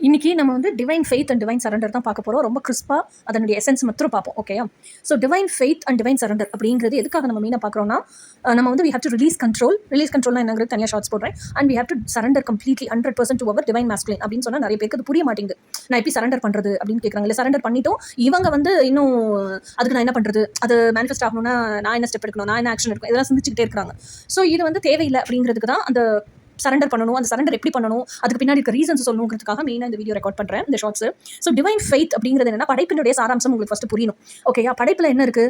இன்னைக்கு நம்ம வந்து divine faith and divine surrender தான் பார்க்க போகிறோம். ரொம்ப கிறிஸ்பாக அதனுடைய எசன்ஸ் மட்டும் பார்ப்போம். ஓகேயா? So divine faith and divine surrender அப்படிங்கிறது எதுக்காக நம்ம மெயினாக பார்க்குறோம்னா, நம்ம வந்து வி ஹேவ் டு ரிலீஸ் கண்ட்ரோல்னா என்னங்கிறது தனியாக ஷார்ட்ஸ் போடுறேன். And we have to surrender completely 100% to our divine masculine அப்படின்னு சொன்னால் நிறைய பேருக்கு அது புரிய மாட்டேங்குது. நான் எப்படி சரண்டர் பண்ணுறது அப்படின்னு கேட்குறாங்க. இல்லை சரண்டர் பண்ணிட்டோம் இவங்க வந்து இன்னும் அதுக்கு நான் என்ன பண்ணுறது, அது மேனிஃபெஸ்ட் ஆகணும்னா நான் என்ன ஸ்டெப் எடுக்கணும், நான் என்ன ஆக்ஷன் எடுக்கணும், இதெல்லாம் சிந்திச்சுக்கிட்டே இருக்கிறாங்க. ஸோ இது வந்து தேவையில்லை அப்படிங்கிறதுக்கு தான் அந்த சரண்டர் பண்ணணும். அந்த சரண்டர் எப்படி பண்ணணும், அதுக்கு பின்னாடி இருக்க ரீசன்ஸ் சொல்லணுங்கிறதுக்காக மெயினாக இந்த வீடியோ ரெக்கார்ட் பண்ணுறேன், இந்த ஷார்ட்ஸ். ஸோ டிவைன் ஃபெய்த் அப்படிங்கிறது என்னன்னா, படைப்பினுடைய சாராம்சம் உங்களுக்கு ஃபர்ஸ்ட் புரியணும். ஓகேயா? படைப்பில் என்ன இருக்கு?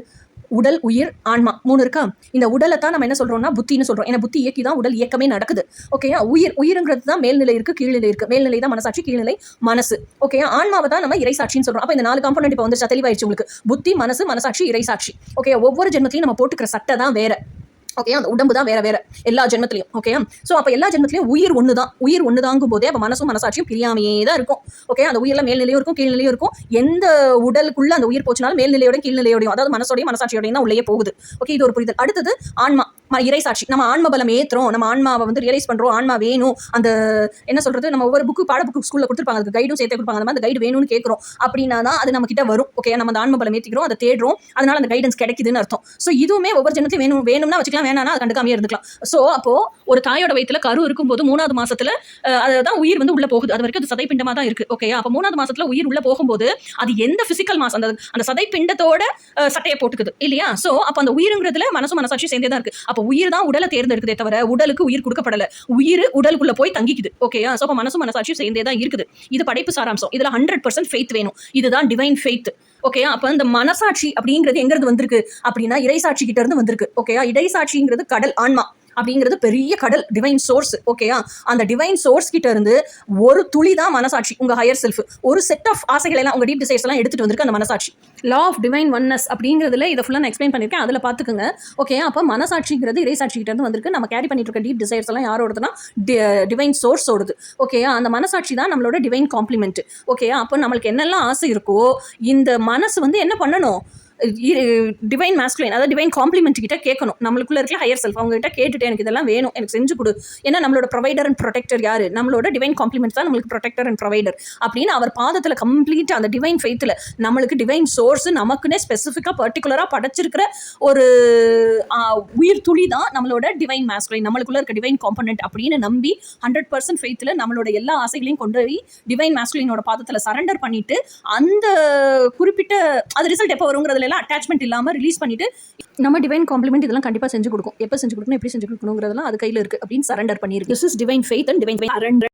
உடல், உயிர், ஆன்மா 3 இருக்கா? இந்த உடலை தான் நம்ம என்ன சொல்றோம்னா புத்தின்னு சொல்றோம். ஏன்னா புத்தி இயக்கி தான் உடல் இயக்கமே நடக்குது. ஓகேயா? உயிருங்கிறது தான் மேல்நிலை இருக்கு, கீழ்நிலை இருக்கு. மேல்நிலை தான் மனசாட்சி, கீழ்நிலை மனசு. ஓகேயா? ஆன்மாவை தான் நம்ம இறைசாட்சின்னு சொல்றோம். அப்போ இந்த 4 காம்பனன்ட் இப்போ வந்து தெளிவாயிடுச்சு உங்களுக்கு. புத்தி, மனசு, மனசாட்சி, இறைசாட்சி. ஓகே, ஒவ்வொரு ஜென்மத்திலையும் நம்ம போட்டுக்கிற சட்டை தான் வேற. ஓகே, அந்த உடம்பு தான் வேற வேற எல்லா ஜென்மத்திலையும். ஓகே, ஸோ அப்போ எல்லா ஜென்மத்திலையும் உயிர் ஒன்று தான். உயிர் ஒன்று தாங்கும் போதே அப்போ மனசும் மனசாட்சியும் பிரியாமையே தான் இருக்கும். ஓகே, அந்த உயிரில் மேல்நிலையும் இருக்கும், கீழ்நிலையும் இருக்கும். எந்த உடலுக்குள்ள அந்த உயிர் போச்சுனாலும் மேல்நிலையோடையும் கீழ்நிலையோடையும், அதாவது மனசோடையும் மனசாட்சியோடையும் தான் உள்ளே போகுது. ஓகே, இது ஒரு புரிதல். அடுத்தது ஆன்மா, இறைசாட்சி. நம்ம ஆன்ம பலம் ஏற்றுறோம், நம்ம ஆன்மாவை வந்து ரியலைஸ் பண்ணுறோம். ஆன்மா வேணும், அந்த என்ன சொல்றது, நம்ம ஒவ்வொரு பாட புக்கு ஸ்கூலில் கொடுத்துருப்பாங்க, அதுக்கு கைடும் சேர்த்து கொடுப்பாங்க. அந்த கைடு வேணும்னு கேட்குறோம் அப்படின்னா தான் அது நம்ம கிட்ட வரும். ஓகே, நம்ம அந்த ஆன்ம பலம் ஏற்றிக்கிறோம், அதை தேடுறோம், அதனால அந்த கைடன்ஸ் கிடைக்குதுன்னு அர்த்தம். ஸோ இதுவுமே ஒவ்வொரு ஜென்மத்தையும் வேணும்னா வச்சுக்கலாம், வேணாம்னா அது கண்டுக்காமே இருந்துக்கலாம். ஸோ அப்போ ஒரு தாயோட வயிற்றுல கரு இருக்கும்போது 3வது மாசத்துல அதுதான் உயிர் வந்து உள்ள போகுது. அது வரைக்கும் அது சதைப்பிண்டமா தான் இருக்கு. ஓகே, அப்போ 3வது மாசத்துல உயிர் உள்ள போகும்போது அது எந்த பிசிக்கல் மாஸ், அந்த சதைப்பிண்டத்தோட சட்டையை போட்டுக்குது இல்லையா? ஸோ அப்போ அந்த உயிருங்கிறதுல மனசும் மனசாட்சி சேர்ந்தே தான் இருக்கு. அப்போ உயிர் தான் உடலை தேர்ந்தெடுக்குதே தவிர உடலுக்கு உயிர் கொடுக்கப்படல. உயிர் உடலுக்குள்ள போய் தங்கிக்குது. ஓகேயா? ஸோ அப்போ மனசும் மனசாட்சியும் சேர்ந்தே தான் இருக்குது. இது படைப்பு சாராம்சம். இதுல 100% ஃபெய்த் வேணும். இதுதான் டிவைன் ஃபெய்த். ஓகே, அப்ப இந்த மனசாட்சி அப்படிங்கிறது எங்க இருந்து வந்திருக்கு அப்படின்னா இறைசாட்சி கிட்ட இருந்து வந்திருக்கு. ஓகேயா? இறைசாட்சிங்கிறது கடல், ஆன்மா அப்படிங்கிறது பெரிய கடல், டிவைன் சோர்ஸ். ஓகேயா? அந்த டிவைன் சோர்ஸ் கிட்ட இருந்து ஒரு துளி தான் மனசாட்சி, உங்க ஹையர் செல்ஃப். ஒரு செட் ஆஃப் ஆசைகள் எல்லாம், உங்க டீப் டிசைர்ஸ் எல்லாம் எடுத்துட்டு வந்திருக்கு அந்த மனசாட்சி. லா ஆஃப் டிவைன் ஒன்னஸ் அப்படிங்கிறதுல இதை ஃபுல்லாக நான் எக்ஸ்பிளைன் பண்ணியிருக்கேன், அதில் பார்த்துக்குங்க. ஓகே, அப்போ மனசாட்சிங்கிறது இறைசாட்சி கிட்ட இருந்து வந்திருக்கு. நம்ம கேரி பண்ணிட்டு இருக்க டீப் டிசைர்ஸ் எல்லாம் யாரோடதுன்னா டிவைன் சோர்ஸ் ஓடுது. ஓகேயா? அந்த மனசாட்சி தான் நம்மளோட டிவைன் காம்ப்ளிமெண்ட். ஓகேயா? அப்போ நம்மளுக்கு என்னெல்லாம் ஆசை இருக்கோ இந்த மனசு வந்து என்ன பண்ணணும், டிவைன் மாஸ்குலைன், அதாவது டிவைன் காம்ப்ளிமெண்ட் கிட்ட கேட்கணும். நம்மளுக்குள்ள இருக்க ஹையர் செல்ஃப் அவங்க கிட்ட கேட்டுட்டு எனக்கு இதெல்லாம் வேணும், எனக்கு செஞ்சு கொடு. ஏன்னா நம்மளோட ப்ரொவைடர் அண்ட் ப்ரொடெக்டர் யாரு? நம்மளோட டிவைன் காம்ப்ளிமெண்ட் தான் நம்மளுக்கு ப்ரொடெக்டர் அண்ட் ப்ரொவைடர் அப்படின்னு அவர் பாதத்தில் கம்ப்ளீட் அந்த டிவைன் ஃபெய்த்தில் நம்மளுக்கு டிவைன் சோர்ஸ் நமக்குன்னே ஸ்பெசிஃபிக்காக பர்டிகுலராக படைச்சிருக்கிற ஒரு உயிர் துளி தான் நம்மளோட டிவைன் மாஸ்குலைன், நம்மளுக்குள்ள இருக்க டிவைன் காம்பனன்ட் அப்படின்னு நம்பி 100% ஃபெய்த்தில் நம்மளோட எல்லா ஆசைகளையும் கொண்டு போய் டிவைன் மாஸ்குலைனோட பாதத்தில் சரண்டர் பண்ணிட்டு அந்த குறிப்பிட்ட அது ரிசல்ட் எப்போ வருங்கிறதுல அட்டாச்மெண்ட் இல்லாம ரிலீஸ் பண்ணிட்டு நம்ம டிவைன் காம்ப்ளிமெண்ட் இதெல்லாம் கண்டிப்பா செஞ்சு கொடுக்கும். எப்ப செஞ்சு கொடுக்கணும், எப்படி செஞ்சு கொடுக்கணுங்கிறதெல்லாம் அது கையில இருக்கு அப்படின்னு சரண்டர் பண்ணிருக்கு. This is divine faith and divine surrender.